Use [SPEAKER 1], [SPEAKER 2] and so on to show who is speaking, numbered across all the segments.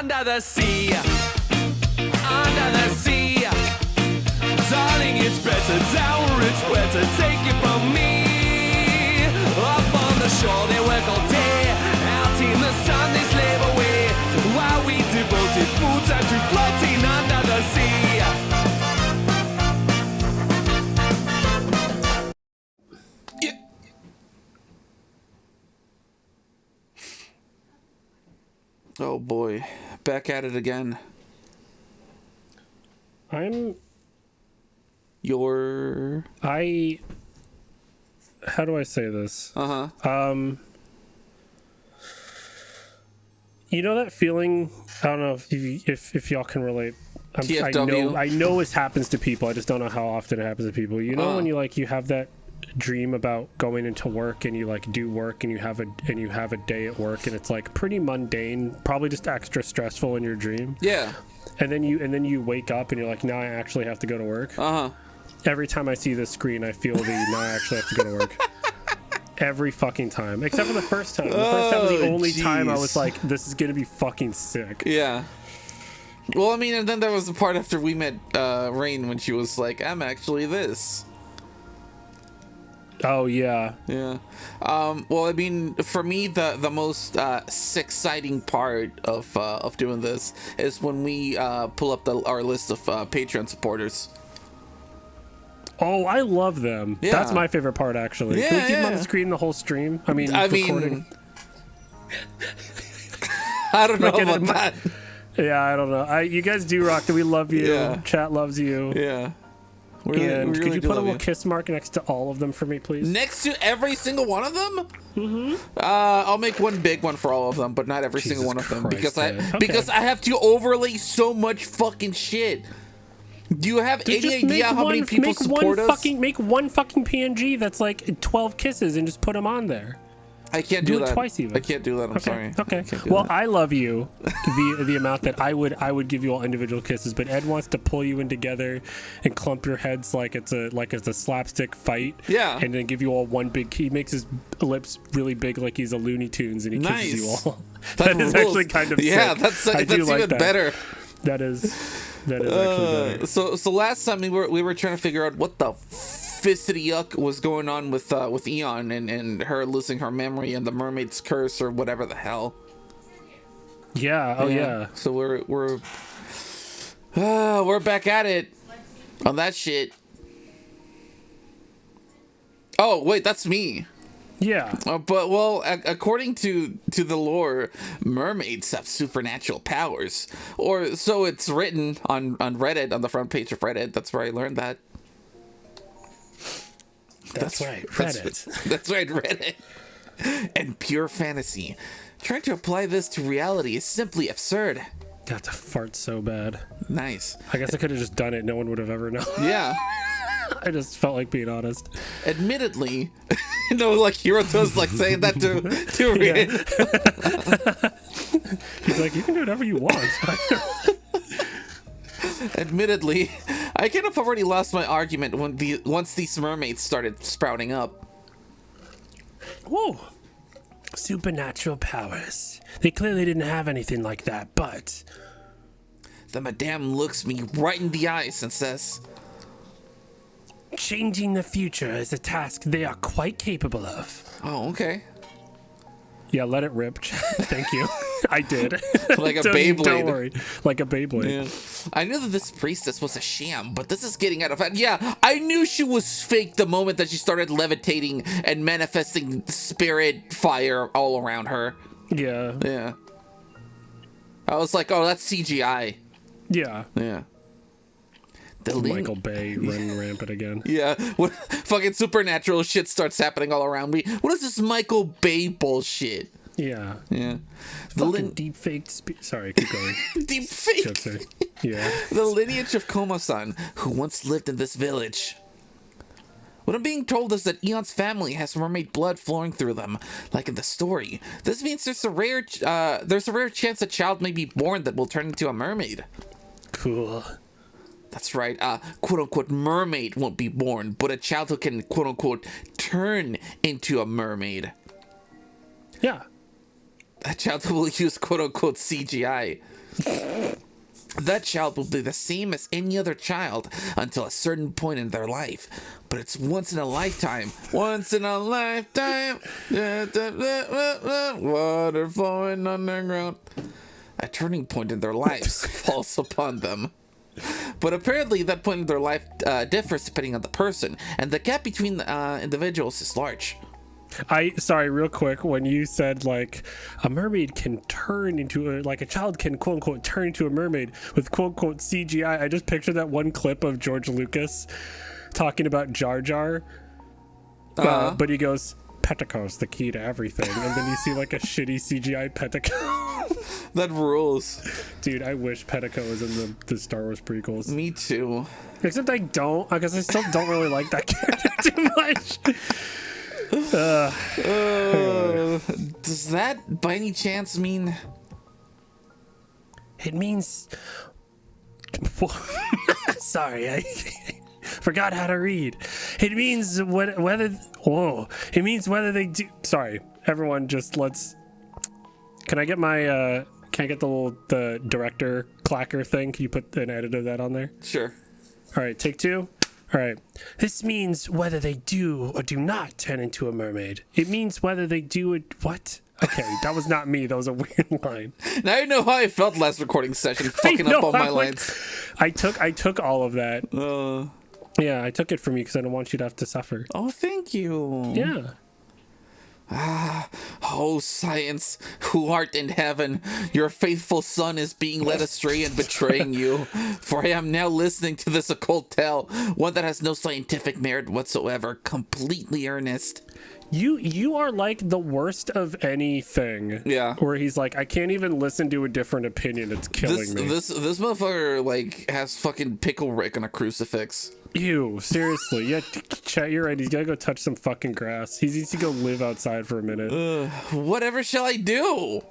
[SPEAKER 1] under the sea, under the sea. Darling, it's better down where it's wetter. Take it from me. Up on the shore, they work all day. Out in the sun, they slave away. While we devoted full time to floating under the sea. Yeah. Oh boy, back at it again.
[SPEAKER 2] How do I say this? You know that feeling? I don't know if y'all can relate. I know this happens to people. I just don't know how often it happens to people. You know when you have that dream about going into work and you like do work and you have a day at work and it's like pretty mundane, probably just extra stressful in your dream.
[SPEAKER 1] Yeah.
[SPEAKER 2] And then you wake up and you're like, now I actually have to go to work. Every time I see this screen, I feel now I actually have to go to work. Every fucking time, except for the first time. The first time was the only time I was like, this is gonna be fucking sick.
[SPEAKER 1] Yeah. Well, I mean, and then there was the part after we met Rain when she was like, I'm actually this.
[SPEAKER 2] Oh yeah.
[SPEAKER 1] Yeah. Well, I mean, for me, the most exciting part of doing this is when we pull up our list of Patreon supporters.
[SPEAKER 2] Oh, I love them. Yeah. That's my favorite part, actually.
[SPEAKER 1] Yeah,
[SPEAKER 2] can we keep them on the screen the whole stream? I mean, recording.
[SPEAKER 1] I don't know about that.
[SPEAKER 2] Yeah, I don't know. You guys do rock. We love you.
[SPEAKER 1] Yeah.
[SPEAKER 2] Chat loves you.
[SPEAKER 1] Yeah.
[SPEAKER 2] And could you put a little kiss mark next to all of them for me, please?
[SPEAKER 1] Next to every single one of them? Mm-hmm. I'll make one big one for all of them, but not every single one of them because I have to overlay so much fucking shit. Do you have any idea how many people support us?
[SPEAKER 2] Make one fucking PNG that's like 12 kisses and just put them on there.
[SPEAKER 1] I can't do that.
[SPEAKER 2] Do it twice even.
[SPEAKER 1] I can't do that. I'm sorry.
[SPEAKER 2] Okay. Well, I love you. The amount that I would give you all individual kisses, but Ed wants to pull you in together and clump your heads like it's a slapstick fight.
[SPEAKER 1] Yeah.
[SPEAKER 2] And then give you all one big. He makes his lips really big like he's a Looney Tunes, and he kisses you all. That is actually kind of sick.
[SPEAKER 1] That's even better.
[SPEAKER 2] That is actually better.
[SPEAKER 1] So last time we were trying to figure out what the fistity yuck was going on with Eon and her losing her memory and the mermaid's curse or whatever the hell.
[SPEAKER 2] Yeah. Oh yeah.
[SPEAKER 1] So we're back at it on that shit. Oh wait, that's me.
[SPEAKER 2] Yeah.
[SPEAKER 1] But according to the lore, mermaids have supernatural powers, or so it's written on Reddit, on the front page of Reddit. That's where I learned that.
[SPEAKER 2] That's right, Reddit.
[SPEAKER 1] That's right, Reddit. And pure fantasy. Trying to apply this to reality is simply absurd.
[SPEAKER 2] Got to fart so bad.
[SPEAKER 1] Nice.
[SPEAKER 2] I guess I could have just done it. No one would have ever known.
[SPEAKER 1] Yeah.
[SPEAKER 2] I just felt like being honest.
[SPEAKER 1] Admittedly, like Hiroto's like saying that to Reddit.
[SPEAKER 2] He's like, you can do whatever you want.
[SPEAKER 1] Admittedly, I kind of already lost my argument once these mermaids started sprouting up.
[SPEAKER 2] Whoa. Supernatural powers. They clearly didn't have anything like that, but...
[SPEAKER 1] The madame looks me right in the eyes and says...
[SPEAKER 2] Changing the future is a task they are quite capable of.
[SPEAKER 1] Oh, okay.
[SPEAKER 2] Yeah, let it rip. Thank you. I did.
[SPEAKER 1] Like a Beyblade.
[SPEAKER 2] Don't worry. Like a Beyblade.
[SPEAKER 1] Yeah. I knew that this priestess was a sham, but this is getting out of hand. Yeah, I knew she was fake the moment that she started levitating and manifesting spirit fire all around her.
[SPEAKER 2] Yeah.
[SPEAKER 1] Yeah. I was like, oh, that's CGI.
[SPEAKER 2] Yeah.
[SPEAKER 1] Yeah.
[SPEAKER 2] Michael Bay running rampant again.
[SPEAKER 1] Yeah, what fucking supernatural shit starts happening all around me. What is this Michael Bay bullshit?
[SPEAKER 2] Yeah.
[SPEAKER 1] Yeah.
[SPEAKER 2] Fucking deep fake. Sorry, keep going.
[SPEAKER 1] Deep fake.
[SPEAKER 2] Yeah.
[SPEAKER 1] The lineage of Koma-san, who once lived in this village. What I'm being told is that Eon's family has mermaid blood flowing through them, like in the story. This means there's a rare chance a child may be born that will turn into a mermaid.
[SPEAKER 2] Cool.
[SPEAKER 1] That's right, quote-unquote mermaid won't be born, but a child who can, quote-unquote, turn into a mermaid.
[SPEAKER 2] Yeah.
[SPEAKER 3] a child who will use quote-unquote CGI. That child will be the same as any other child until a certain point in their life. But it's once in a lifetime. Once in a lifetime. Water flowing underground. A turning point in their lives falls upon them. But apparently that point in their life differs depending on the person. And the gap between individuals is large.
[SPEAKER 2] Sorry, real quick, when you said like a mermaid can turn into a child can quote unquote turn into a mermaid with quote unquote CGI, I just pictured that one clip of George Lucas talking about Jar Jar, but he goes, Pickle's the key to everything, and then you see like a shitty CGI Pickle.
[SPEAKER 3] That rules.
[SPEAKER 2] Dude, I wish Pickle was in the Star Wars prequels.
[SPEAKER 3] Me too.
[SPEAKER 2] Except I don't, because I still don't really like that character too much.
[SPEAKER 3] Does that by any chance mean
[SPEAKER 2] it means sorry, I forgot how to read. It means whether they do. Sorry, everyone, just can I get my the director clacker thing? Can you put an edit of that on there?
[SPEAKER 3] Sure.
[SPEAKER 2] All right, take two. All right. This means whether they do or do not turn into a mermaid. It means whether they do it. What? Okay, that was not me. That was a weird line.
[SPEAKER 3] Now you know how I felt last recording session, fucking up all my lines.
[SPEAKER 2] I took all of that. Yeah, I took it from you because I don't want you to have to suffer.
[SPEAKER 3] Oh, thank you.
[SPEAKER 2] Yeah.
[SPEAKER 3] Oh, science, who art in heaven, your faithful son is being led astray and betraying you. For I am now listening to this occult tale, one that has no scientific merit whatsoever, completely earnest.
[SPEAKER 2] You are like the worst of anything.
[SPEAKER 3] Yeah.
[SPEAKER 2] Where he's like, I can't even listen to a different opinion. It's killing me.
[SPEAKER 3] This motherfucker like has fucking Pickle Rick on a crucifix.
[SPEAKER 2] Ew, seriously. Yeah, chat, you're right. He's gotta go touch some fucking grass. He needs to go live outside for a minute.
[SPEAKER 3] Whatever shall I do?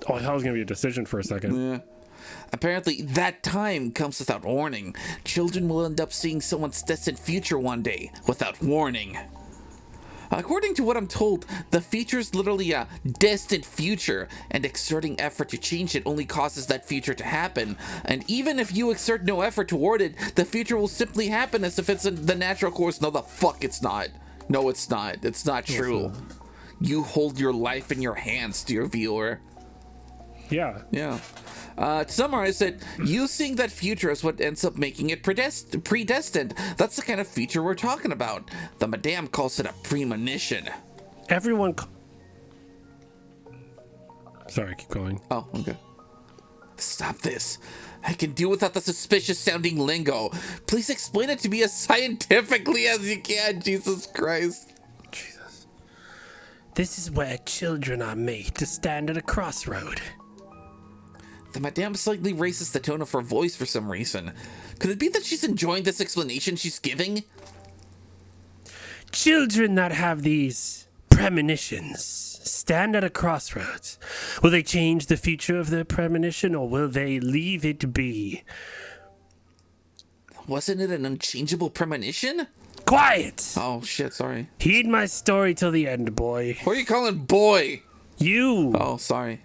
[SPEAKER 2] Oh, I thought it was gonna be a decision for a second.
[SPEAKER 3] Yeah. Apparently, that time comes without warning. Children will end up seeing someone's destined future one day, without warning. According to what I'm told, the future is literally a distant future, and exerting effort to change it only causes that future to happen. And even if you exert no effort toward it, the future will simply happen as if it's in the natural course. No, the fuck it's not. No, it's not. It's not true. You hold your life in your hands, dear viewer.
[SPEAKER 2] Yeah.
[SPEAKER 3] Yeah. To summarize it, you seeing that future is what ends up making it predestined. That's the kind of future we're talking about. The madame calls it a premonition.
[SPEAKER 2] Everyone. Sorry, keep going.
[SPEAKER 3] Oh, okay. Stop this. I can do without the suspicious sounding lingo. Please explain it to me as scientifically as you can, Jesus Christ.
[SPEAKER 2] Jesus. This is where children are made to stand at a crossroad.
[SPEAKER 3] The madame slightly raises the tone of her voice for some reason. Could it be that she's enjoying this explanation she's giving?
[SPEAKER 2] Children that have these premonitions stand at a crossroads. Will they change the future of their premonition, or will they leave it be?
[SPEAKER 3] Wasn't it an unchangeable premonition?
[SPEAKER 2] Quiet!
[SPEAKER 3] Oh, shit, sorry.
[SPEAKER 2] Heed my story till the end, boy.
[SPEAKER 3] Who are you calling boy?
[SPEAKER 2] You!
[SPEAKER 3] Oh, sorry.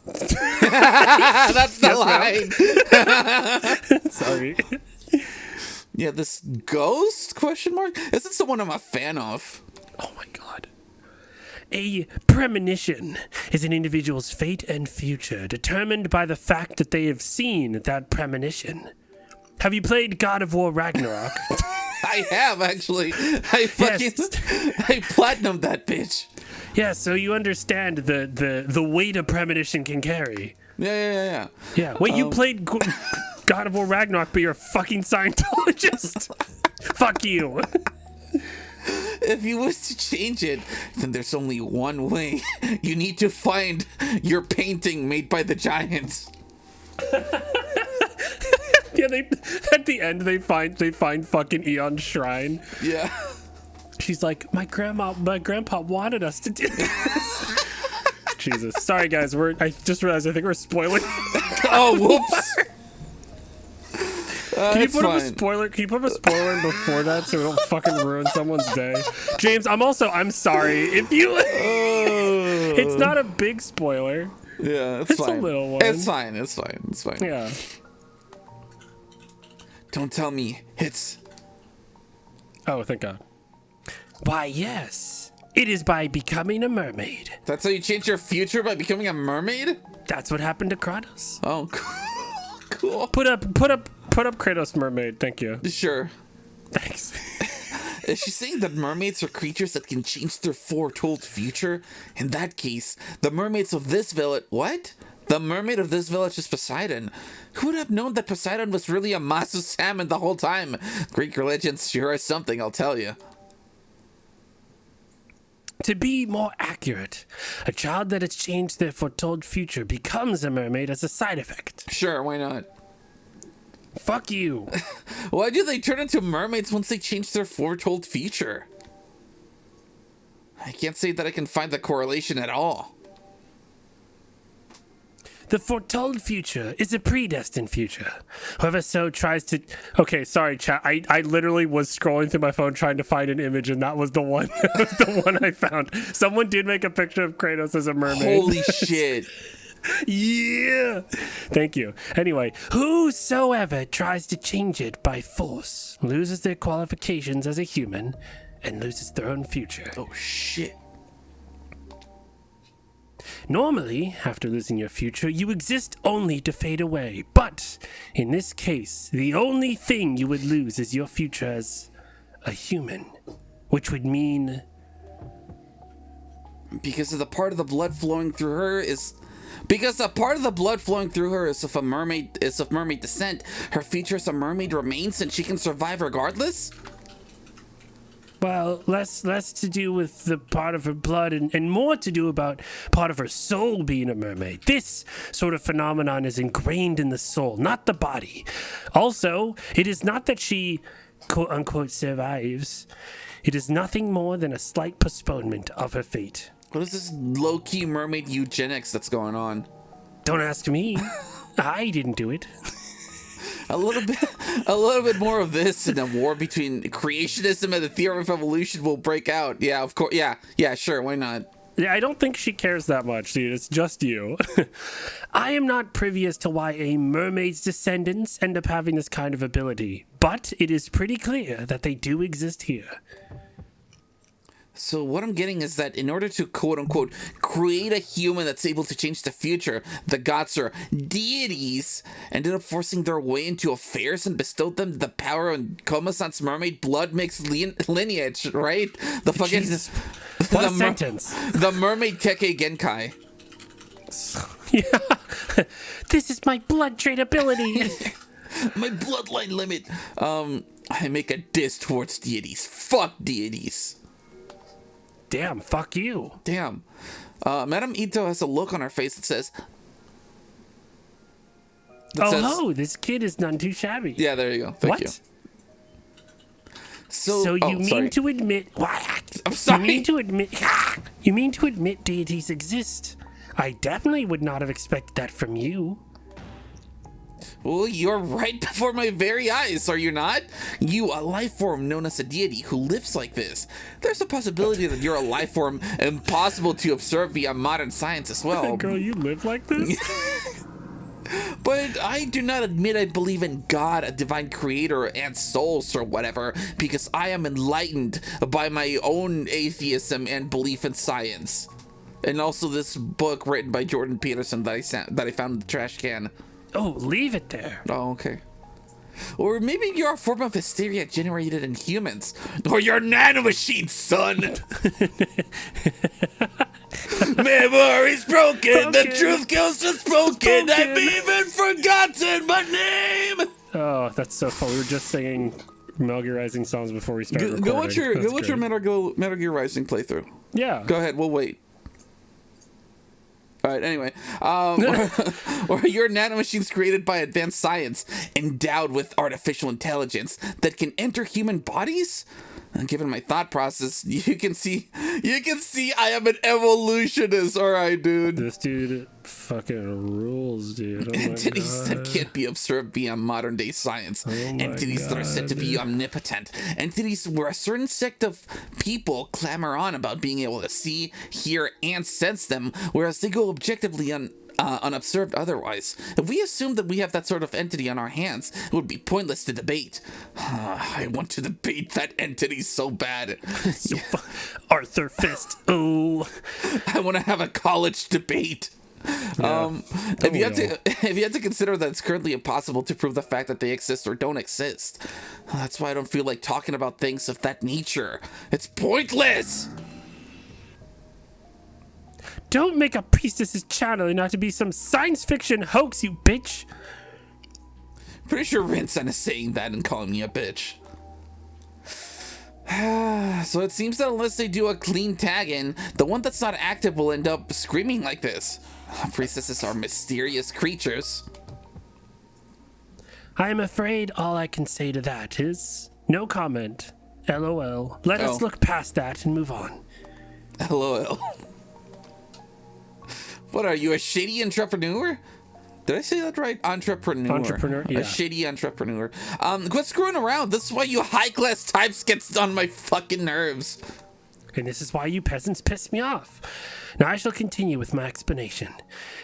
[SPEAKER 3] That's the line.
[SPEAKER 2] Sorry.
[SPEAKER 3] Yeah, this ghost question mark isn't someone I'm a fan of.
[SPEAKER 2] Oh my god. A premonition is an individual's fate and future determined by the fact that they have seen that premonition. Have you played God of War Ragnarok?
[SPEAKER 3] I have, actually. I platinumed that bitch.
[SPEAKER 2] Yeah, so you understand the weight a premonition can carry.
[SPEAKER 3] Yeah.
[SPEAKER 2] Yeah, wait, you played God of War Ragnarok, but you're a fucking Scientologist. Fuck you.
[SPEAKER 3] If you wish to change it, then there's only one way. You need to find your painting made by the giants.
[SPEAKER 2] Yeah, at the end they find fucking Eon's shrine.
[SPEAKER 3] Yeah.
[SPEAKER 2] She's like, my grandpa wanted us to do this. Jesus. Sorry guys, I just realized I think we're spoiling.
[SPEAKER 3] Oh, whoops.
[SPEAKER 2] Can you put up a spoiler in before that so we don't fucking ruin someone's day? James, I'm sorry if you It's not a big spoiler.
[SPEAKER 3] Yeah, it's fine.
[SPEAKER 2] A little one.
[SPEAKER 3] It's fine.
[SPEAKER 2] Yeah.
[SPEAKER 3] Don't tell me it's...
[SPEAKER 2] Oh, thank God. Why, yes. It is by becoming a mermaid.
[SPEAKER 3] That's how you change your future, by becoming a mermaid?
[SPEAKER 2] That's what happened to Kratos.
[SPEAKER 3] Oh, cool.
[SPEAKER 2] Put up Kratos mermaid. Thank you.
[SPEAKER 3] Sure.
[SPEAKER 2] Thanks.
[SPEAKER 3] Is she saying that mermaids are creatures that can change their foretold future? In that case, the mermaids of this village... What? The mermaid of this village is Poseidon. Who would have known that Poseidon was really a massive salmon the whole time? Greek religions sure is something, I'll tell you.
[SPEAKER 2] To be more accurate, a child that has changed their foretold future becomes a mermaid as a side effect.
[SPEAKER 3] Sure, why not?
[SPEAKER 2] Fuck you.
[SPEAKER 3] Why do they turn into mermaids once they change their foretold future? I can't say that I can find the correlation at all.
[SPEAKER 2] The foretold future is a predestined future. Whoever so tries to... Okay, sorry, chat. I literally was scrolling through my phone trying to find an image, and that was the one. That was the one I found. Someone did make a picture of Kratos as a mermaid.
[SPEAKER 3] Holy shit.
[SPEAKER 2] Yeah. Thank you. Anyway, whosoever tries to change it by force loses their qualifications as a human and loses their own future.
[SPEAKER 3] Oh, shit.
[SPEAKER 2] Normally, after losing your future, you exist only to fade away. But, in this case, the only thing you would lose is your future as a human. Which would mean...
[SPEAKER 3] Because of the part of the blood flowing through her is... Because the part of the blood flowing through her is of mermaid descent, her future as a mermaid remains and she can survive regardless?
[SPEAKER 2] Well, less to do with the part of her blood and more to do about part of her soul being a mermaid. This sort of phenomenon is ingrained in the soul, not the body. Also, it is not that she, quote-unquote, survives. It is nothing more than a slight postponement of her fate.
[SPEAKER 3] What is this low-key mermaid eugenics that's going on?
[SPEAKER 2] Don't ask me. I didn't do it.
[SPEAKER 3] A little bit more of this, and a war between creationism and the theory of evolution will break out. Yeah, of course. Yeah, sure. Why not?
[SPEAKER 2] Yeah, I don't think she cares that much, dude. It's just you. I am not privy as to why a mermaid's descendants end up having this kind of ability, but it is pretty clear that they do exist here.
[SPEAKER 3] So what I'm getting is that in order to quote-unquote create a human that's able to change the future, the gods or deities ended up forcing their way into affairs and bestowed them the power on Koma-san's mermaid blood mixed lineage, right? The fucking...
[SPEAKER 2] Jesus. What a sentence.
[SPEAKER 3] The mermaid Kekkei Genkai.
[SPEAKER 2] Yeah. This is my blood trait ability.
[SPEAKER 3] My bloodline limit. I make a diss towards deities. Fuck deities.
[SPEAKER 2] Damn, fuck you.
[SPEAKER 3] Damn. Madame Ito has a look on her face that says...
[SPEAKER 2] this kid is none too shabby.
[SPEAKER 3] Yeah, there you go. Thank you.
[SPEAKER 2] So you mean to admit... What?
[SPEAKER 3] I'm sorry.
[SPEAKER 2] You mean to admit deities exist? I definitely would not have expected that from you.
[SPEAKER 3] Well, you're right before my very eyes, are you not? You, a life form known as a deity who lives like this. There's a possibility that you're a life form impossible to observe via modern science as well.
[SPEAKER 2] Girl, you live like this?
[SPEAKER 3] But I do not admit I believe in God, a divine creator, and souls or whatever, because I am enlightened by my own atheism and belief in science. And also this book written by Jordan Peterson that I found in the trash can.
[SPEAKER 2] Oh, leave it there.
[SPEAKER 3] Oh, okay. Or maybe you're a form of hysteria generated in humans. Or you're a nanomachine, son! Memory's broken, the truth goes unspoken. I've even forgotten my name!
[SPEAKER 2] Oh, that's so fun. We were just singing Metal Gear Rising songs before we started recording.
[SPEAKER 3] Go watch your Metal Gear Rising playthrough.
[SPEAKER 2] Yeah.
[SPEAKER 3] Go ahead, we'll wait. All right, anyway. Or your nanomachines created by advanced science, endowed with artificial intelligence that can enter human bodies? And given my thought process, you can see I am an evolutionist. All right, dude.
[SPEAKER 2] This dude fucking rules, dude. Oh
[SPEAKER 3] Entities that can't be observed via modern day science. Entities that are said to be omnipotent. Entities where a certain sect of people clamor on about being able to see, hear, and sense them, whereas they go objectively unobserved otherwise. If we assume that we have that sort of entity on our hands, it would be pointless to debate. I want to debate that entity so bad.
[SPEAKER 2] Arthur Fist. Oh,
[SPEAKER 3] I want to have a college debate.
[SPEAKER 2] Yeah.
[SPEAKER 3] If you had to consider that it's currently impossible to prove the fact that they exist or don't exist, that's why I don't feel like talking about things of that nature. It's pointless.
[SPEAKER 2] Don't make a priestess's channel not to be some science fiction hoax, you bitch.
[SPEAKER 3] Pretty sure Rin-san is saying that and calling me a bitch. So it seems that unless they do a clean tag in, the one that's not active will end up screaming like this. Priestesses are mysterious creatures.
[SPEAKER 2] I am afraid all I can say to that is no comment. LOL. Let us look past that and move on.
[SPEAKER 3] LOL. What are you, a shady entrepreneur? Did I say that right? Entrepreneur, yeah. A shady entrepreneur. Quit screwing around. This is why you high-class types gets on my fucking nerves.
[SPEAKER 2] And this is why you peasants piss me off. Now I shall continue with my explanation.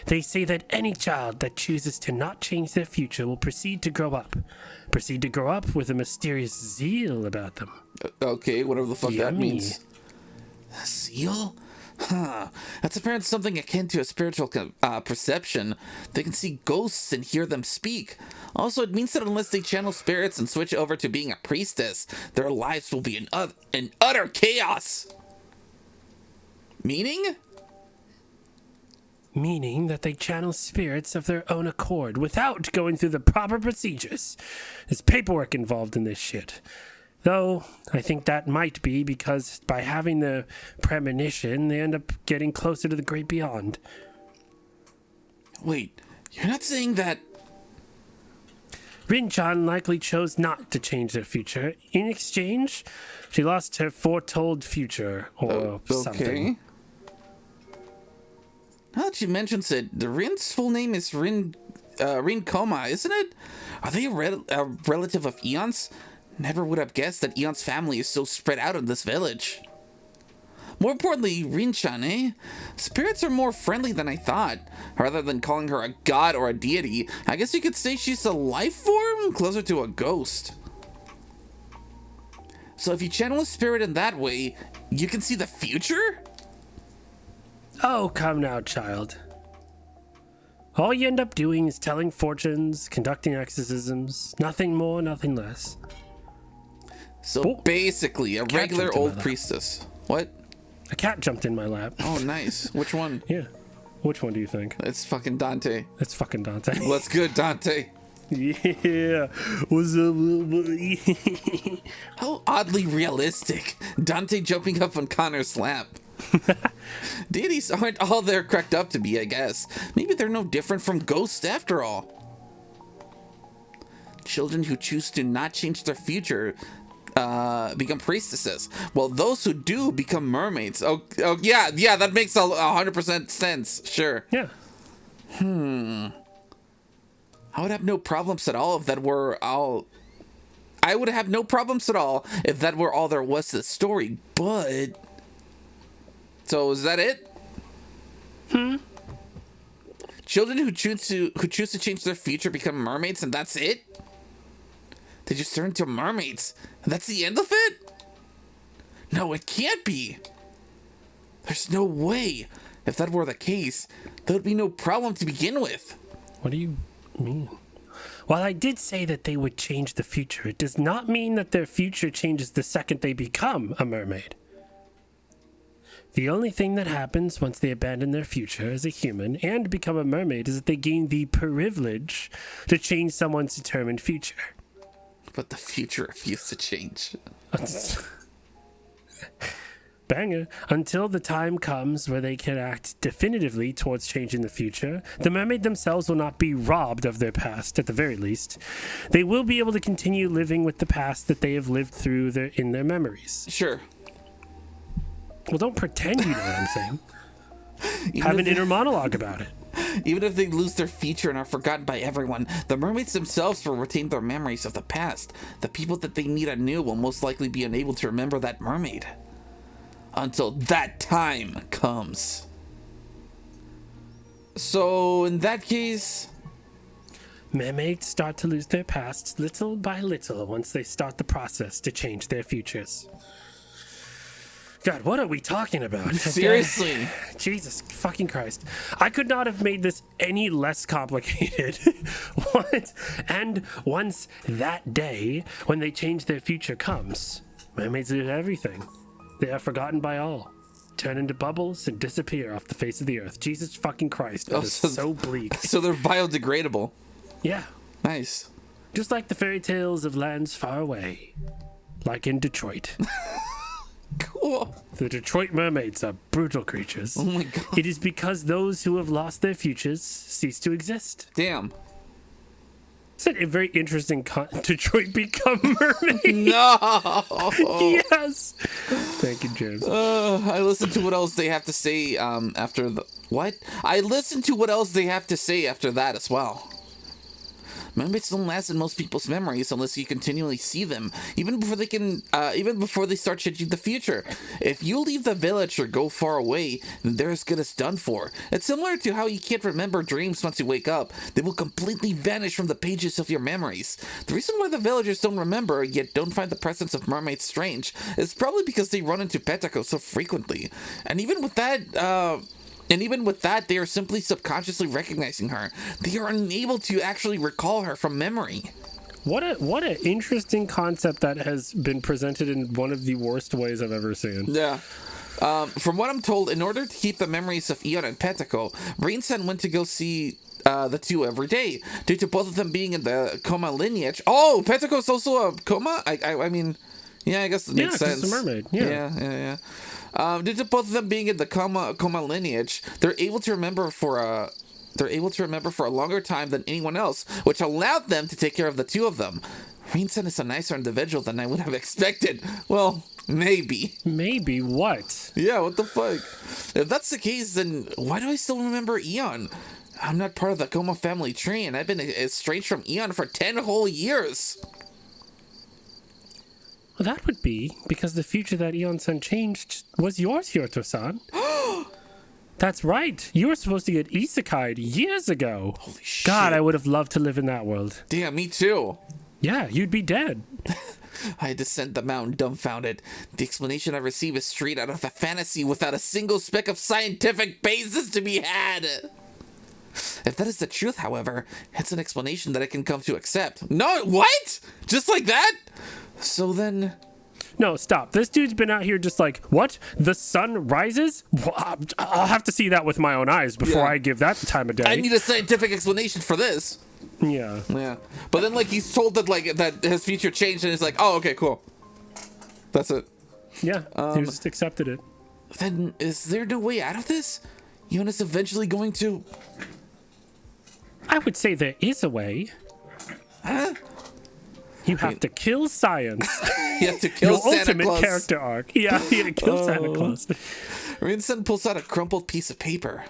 [SPEAKER 2] They say that any child that chooses to not change their future will proceed to grow up. Proceed to grow up with a mysterious zeal about them.
[SPEAKER 3] Okay, whatever the fuck that
[SPEAKER 2] Yummy.
[SPEAKER 3] means. Zeal? Huh. That's apparently something akin to a spiritual perception. They can see ghosts and hear them speak. Also, it means that unless they channel spirits and switch over to being a priestess, their lives will be in utter chaos. Meaning?
[SPEAKER 2] Meaning that they channel spirits of their own accord without going through the proper procedures. There's paperwork involved in this shit. Though, I think that might be because by having the premonition, they end up getting closer to the great beyond.
[SPEAKER 3] Wait, you're not saying that...
[SPEAKER 2] Rin-chan likely chose not to change their future. In exchange, she lost her foretold future, or something.
[SPEAKER 3] Now that she mentions it, the Rin's full name is Rin Koma, isn't it? Are they a relative of Eon's? Never would have guessed that Eon's family is so spread out in this village. More importantly, Rin-chan, eh? Spirits are more friendly than I thought. Rather than calling her a god or a deity, I guess you could say she's a life form closer to a ghost. So if you channel a spirit in that way, you can see the future?
[SPEAKER 2] Oh, come now, child. All you end up doing is telling fortunes, conducting exorcisms, nothing more, nothing less.
[SPEAKER 3] So basically, a regular old priestess. What?
[SPEAKER 2] A cat jumped in my lap.
[SPEAKER 3] Oh, nice. Which one?
[SPEAKER 2] Yeah. Which one do you think?
[SPEAKER 3] It's fucking Dante.
[SPEAKER 2] It's fucking Dante.
[SPEAKER 3] What's good, Dante?
[SPEAKER 2] Yeah. What's up, little buddy?
[SPEAKER 3] How oddly realistic. Dante jumping up on Connor's lap. Deities aren't all they're cracked up to be, I guess. Maybe they're no different from ghosts after all. Children who choose to not change their future become priestesses, while those who do become mermaids. Oh yeah, that makes 100% sense. Sure.
[SPEAKER 2] Yeah.
[SPEAKER 3] I would have no problems at all if that were all. I would have no problems at all if that were all there was to the story. But so is that it? Children who choose to change their future become mermaids, and that's it? They just turn into mermaids, and that's the end of it? No, it can't be. There's no way. If that were the case, there would be no problem to begin with.
[SPEAKER 2] What do you mean? While I did say that they would change the future, it does not mean that their future changes the second they become a mermaid. The only thing that happens once they abandon their future as a human and become a mermaid is that they gain the privilege to change someone's determined future.
[SPEAKER 3] But the future refused to change.
[SPEAKER 2] banger. Until the time comes where they can act definitively towards changing the future, the mermaid themselves will not be robbed of their past, at the very least. They will be able to continue living with the past that they have lived through in their memories.
[SPEAKER 3] Sure.
[SPEAKER 2] Well, don't pretend you know what I'm saying. Have an inner monologue about it.
[SPEAKER 3] Even if they lose their future and are forgotten by everyone, the mermaids themselves will retain their memories of the past. The people that they meet anew will most likely be unable to remember that mermaid. Until that time comes. So, in that case...
[SPEAKER 2] mermaids start to lose their pasts little by little once they start the process to change their futures. God, what are we talking about?
[SPEAKER 3] Seriously.
[SPEAKER 2] Jesus fucking Christ. I could not have made this any less complicated. And once that day, when they change their future comes, mermaids lose everything. They are forgotten by all. Turn into bubbles and disappear off the face of the earth. Jesus fucking Christ. That is so bleak.
[SPEAKER 3] So they're biodegradable.
[SPEAKER 2] Yeah.
[SPEAKER 3] Nice.
[SPEAKER 2] Just like the fairy tales of lands far away. Like in Detroit.
[SPEAKER 3] Cool.
[SPEAKER 2] The Detroit mermaids are brutal creatures.
[SPEAKER 3] Oh my god.
[SPEAKER 2] It is because those who have lost their futures cease to exist.
[SPEAKER 3] Damn.
[SPEAKER 2] It's a very interesting Detroit become mermaids.
[SPEAKER 3] No.
[SPEAKER 2] Yes. Thank you, James.
[SPEAKER 3] I listened to what else they have to say after the... What? I listened to what else they have to say after that as well. Mermaids don't last in most people's memories unless you continually see them, even before they start changing the future. If you leave the village or go far away, then they're as good as done for. It's similar to how you can't remember dreams once you wake up. They will completely vanish from the pages of your memories. The reason why the villagers don't remember, yet don't find the presence of mermaids strange, is probably because they run into Pickle so frequently. And even with that, they are simply subconsciously recognizing her. They are unable to actually recall her from memory.
[SPEAKER 2] What an interesting concept that has been presented in one of the worst ways I've ever seen.
[SPEAKER 3] Yeah. From what I'm told, in order to keep the memories of Eon and Pickle, Rain-san went to go see the two every day, due to both of them being in the coma lineage. Oh, Pickle's also a coma? I mean, yeah, I guess it makes sense.
[SPEAKER 2] It's a mermaid. Yeah.
[SPEAKER 3] Due to both of them being in the coma lineage, they're able to remember for a longer time than anyone else, which allowed them to take care of the two of them. Rain-san is a nicer individual than I would have expected. Well, maybe.
[SPEAKER 2] Maybe what?
[SPEAKER 3] Yeah, what the fuck? If that's the case, then why do I still remember Eon? I'm not part of the coma family tree, and I've been estranged from Eon for 10 whole years.
[SPEAKER 2] Well, that would be because the future that Eon-san changed was yours, Hyoto-san. That's right. You were supposed to get isekai'd years ago.
[SPEAKER 3] Holy shit.
[SPEAKER 2] God, I would have loved to live in that world.
[SPEAKER 3] Damn, me too.
[SPEAKER 2] Yeah, you'd be dead.
[SPEAKER 3] I descend the mountain dumbfounded. The explanation I receive is straight out of a fantasy without a single speck of scientific basis to be had. If that is the truth, however, it's an explanation that I can come to accept. No, what? Just like that? So then...
[SPEAKER 2] No, stop. This dude's been out here just like, what? The sun rises? Well, I'll have to see that with my own eyes before I give that the time of day.
[SPEAKER 3] I need a scientific explanation for this.
[SPEAKER 2] Yeah.
[SPEAKER 3] Yeah. But then, like, he's told that, like, that his future changed, and he's like, oh, okay, cool. That's it.
[SPEAKER 2] Yeah, he just accepted it.
[SPEAKER 3] Then, is there no way out of this? Eon is eventually going to...
[SPEAKER 2] I would say there is a way.
[SPEAKER 3] Huh?
[SPEAKER 2] You have to kill science.
[SPEAKER 3] You have to kill
[SPEAKER 2] Your
[SPEAKER 3] Santa
[SPEAKER 2] ultimate
[SPEAKER 3] Claus.
[SPEAKER 2] character arc. Yeah, you have to kill Santa Claus.
[SPEAKER 3] Rain-san pulls out a crumpled piece of paper.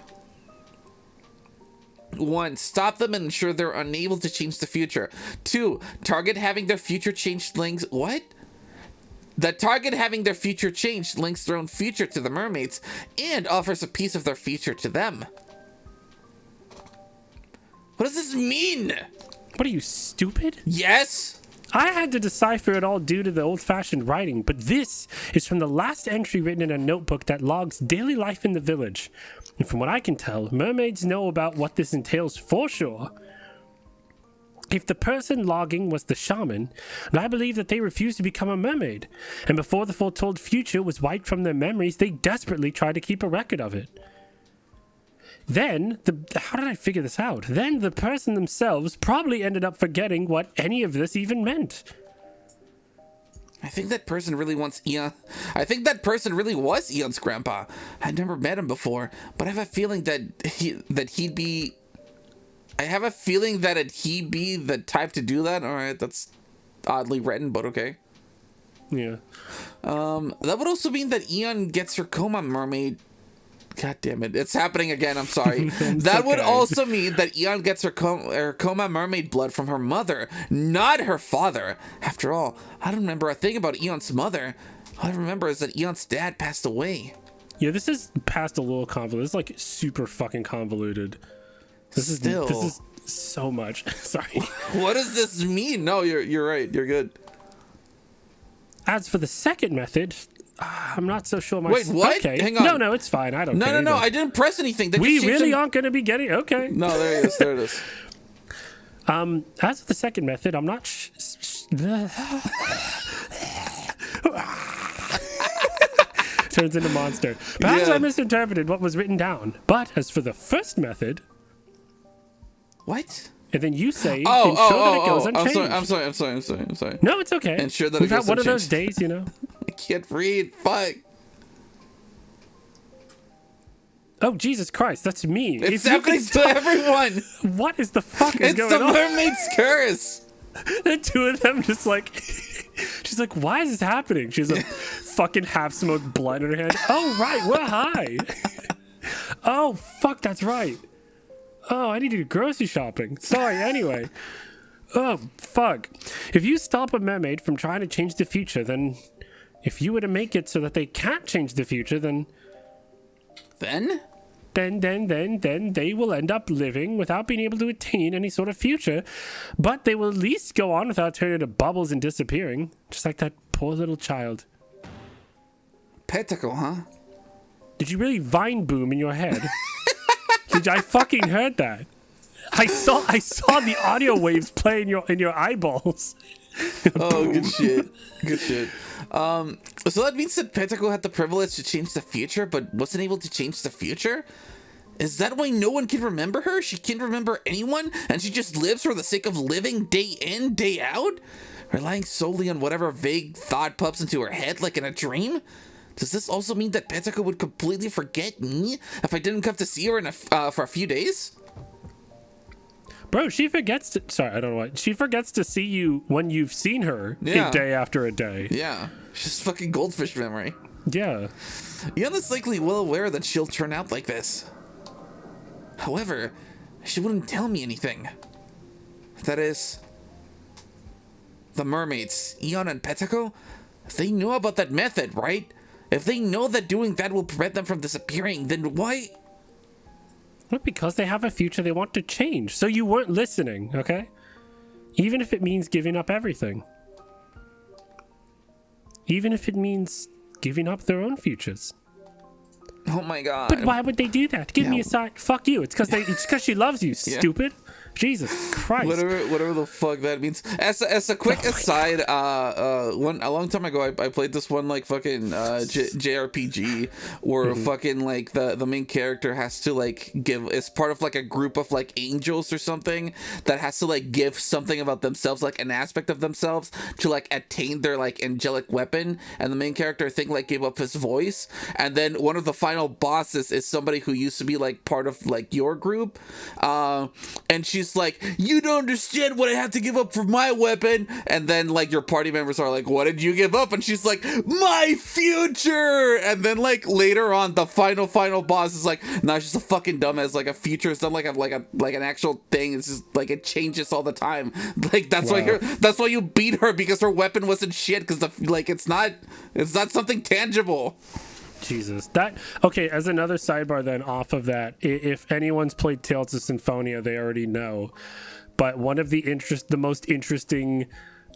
[SPEAKER 3] 1. Stop them and ensure they're unable to change the future. 2. Target having their future changed links... What? The target having their future changed links their own future to the mermaids and offers a piece of their future to them. What does this mean?
[SPEAKER 2] What are you, stupid?
[SPEAKER 3] Yes?
[SPEAKER 2] I had to decipher it all due to the old-fashioned writing, but this is from the last entry written in a notebook that logs daily life in the village. And from what I can tell, mermaids know about what this entails for sure. If the person logging was the shaman, and I believe that they refused to become a mermaid, and before the foretold future was wiped from their memories, they desperately tried to keep a record of it. Then, how did I figure this out? Then the person themselves probably ended up forgetting what any of this even meant.
[SPEAKER 3] I think that person really wants Eon. I think that person really was Eon's grandpa. I'd never met him before, but I have a feeling that he'd be. I have a feeling that'd he be the type to do that. All right, that's oddly written, but okay.
[SPEAKER 2] Yeah.
[SPEAKER 3] That would also mean that Eon gets her coma mermaid. God damn it. It's happening again. I'm sorry. That would also mean that Eon gets her coma mermaid blood from her mother, not her father. After all, I don't remember a thing about Eon's mother. All I remember is that Eon's dad passed away.
[SPEAKER 2] Yeah, this is past a little convoluted. This is like super fucking convoluted. This is so much. Sorry.
[SPEAKER 3] What does this mean? No, you're right. You're good.
[SPEAKER 2] As for the second method, I'm not so sure
[SPEAKER 3] Wait, what?
[SPEAKER 2] Okay.
[SPEAKER 3] Hang on.
[SPEAKER 2] No, it's fine. I don't care.
[SPEAKER 3] No. I didn't press anything.
[SPEAKER 2] We really aren't going to be getting... Okay.
[SPEAKER 3] No, there it is. There it is.
[SPEAKER 2] As for the second method, I'm not... Turns into monster. Perhaps I misinterpreted what was written down. But as for the first method...
[SPEAKER 3] What?
[SPEAKER 2] And then you say, ensure that it goes unchanged.
[SPEAKER 3] I'm sorry.
[SPEAKER 2] No, it's okay.
[SPEAKER 3] Ensure that
[SPEAKER 2] We've
[SPEAKER 3] it goes
[SPEAKER 2] had one
[SPEAKER 3] unchanged.
[SPEAKER 2] of those days, you know.
[SPEAKER 3] I can't read. Fuck.
[SPEAKER 2] Oh, Jesus Christ, that's me.
[SPEAKER 3] It's happening to everyone.
[SPEAKER 2] What is the fuck is going on?
[SPEAKER 3] It's the mermaid's curse.
[SPEAKER 2] The two of them just like... She's like, why is this happening? She's a fucking half-smoked blunt in her hand. Oh, right, we're high. Oh, fuck, that's right. Oh, I need to do grocery shopping. Sorry, anyway. Oh, fuck. If you stop a mermaid from trying to change the future, then... If you were to make it so that they can't change the future, then... Then they will end up living without being able to attain any sort of future. But they will at least go on without turning into bubbles and disappearing. Just like that poor little child.
[SPEAKER 3] Pickle, huh?
[SPEAKER 2] Did you really vine boom in your head? I fucking heard that. I saw the audio waves play in your eyeballs.
[SPEAKER 3] Oh, good shit. Good shit. So that means that Pickle had the privilege to change the future, but wasn't able to change the future? Is that why no one can remember her? She can't remember anyone, and she just lives for the sake of living day in, day out? Relying solely on whatever vague thought pops into her head like in a dream? Does this also mean that Pickle would completely forget me if I didn't come to see her for a few days?
[SPEAKER 2] Bro, she forgets to... Sorry, I don't know why. She forgets to see you when you've seen her a day after a day.
[SPEAKER 3] Yeah. She's fucking goldfish memory.
[SPEAKER 2] Yeah.
[SPEAKER 3] Eon is likely well aware that she'll turn out like this. However, she wouldn't tell me anything. That is... The mermaids, Eon and Pickle, they know about that method, right? If they know that doing that will prevent them from disappearing, then why...
[SPEAKER 2] Well, because they have a future they want to change. So you weren't listening, okay? Even if it means giving up everything. Even if it means giving up their own futures.
[SPEAKER 3] Oh my god.
[SPEAKER 2] But why would they do that? Give me a sign. Fuck you. It's because she loves you, stupid. Jesus Christ.
[SPEAKER 3] Whatever the fuck that means. As a quick aside, a long time ago, I played this one like fucking JRPG where fucking like the main character has to like give, it's part of like a group of like angels or something that has to like give something about themselves, like an aspect of themselves to like attain their like angelic weapon. And the main character, I think, like gave up his voice. And then one of the final bosses is somebody who used to be like part of like your group. And she's like, you don't understand what I have to give up for my weapon. And then like your party members are like, what did you give up? And she's like, my future. And then like later on, the final boss is like, no, she's a fucking dumbass. Like a future is not like an actual thing. It's just like it changes all the time. Like that's why you beat her, because her weapon wasn't shit, because it's not something tangible.
[SPEAKER 2] Jesus. Okay, as another sidebar then off of that, if anyone's played Tales of Symphonia, they already know. But one of the most interesting,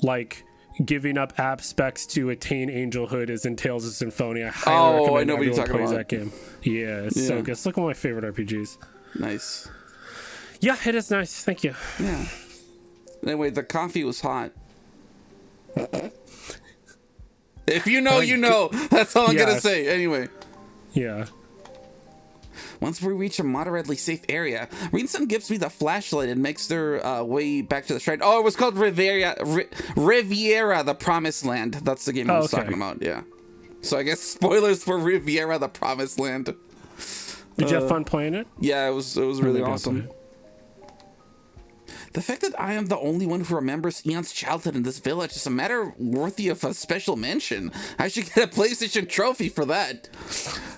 [SPEAKER 2] like, giving up aspects to attain angelhood is in Tales of Symphonia. I highly recommend
[SPEAKER 3] I know what you're talking about.
[SPEAKER 2] That game. Yeah, it's so good. It's like one of my favorite RPGs.
[SPEAKER 3] Nice.
[SPEAKER 2] Yeah, it is nice. Thank you.
[SPEAKER 3] Yeah. Anyway, the coffee was hot. If you know, you know. That's all I'm gonna say. Anyway.
[SPEAKER 2] Yeah.
[SPEAKER 3] Once we reach a moderately safe area, Rinson gives me the flashlight and makes their way back to the shrine. Oh, it was called Riviera, the Promised Land. That's the game I was talking about, yeah. So I guess spoilers for Riviera, the Promised Land.
[SPEAKER 2] Did you have fun playing it?
[SPEAKER 3] Yeah, it was really awesome. The fact that I am the only one who remembers Eon's childhood in this village is a matter worthy of a special mention. I should get a PlayStation trophy for that.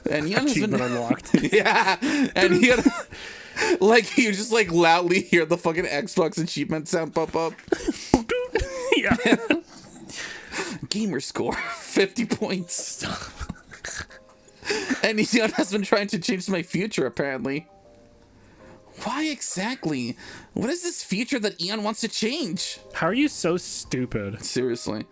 [SPEAKER 3] And Eon has been
[SPEAKER 2] unlocked.
[SPEAKER 3] Yeah, and Eon, like you just like loudly hear the fucking Xbox achievement sound pop up.
[SPEAKER 2] Yeah.
[SPEAKER 3] Gamer score 50 points. And Eon has been trying to change my future apparently. Why exactly? What is this future that Eon wants to change?
[SPEAKER 2] How are you so stupid?
[SPEAKER 3] Seriously.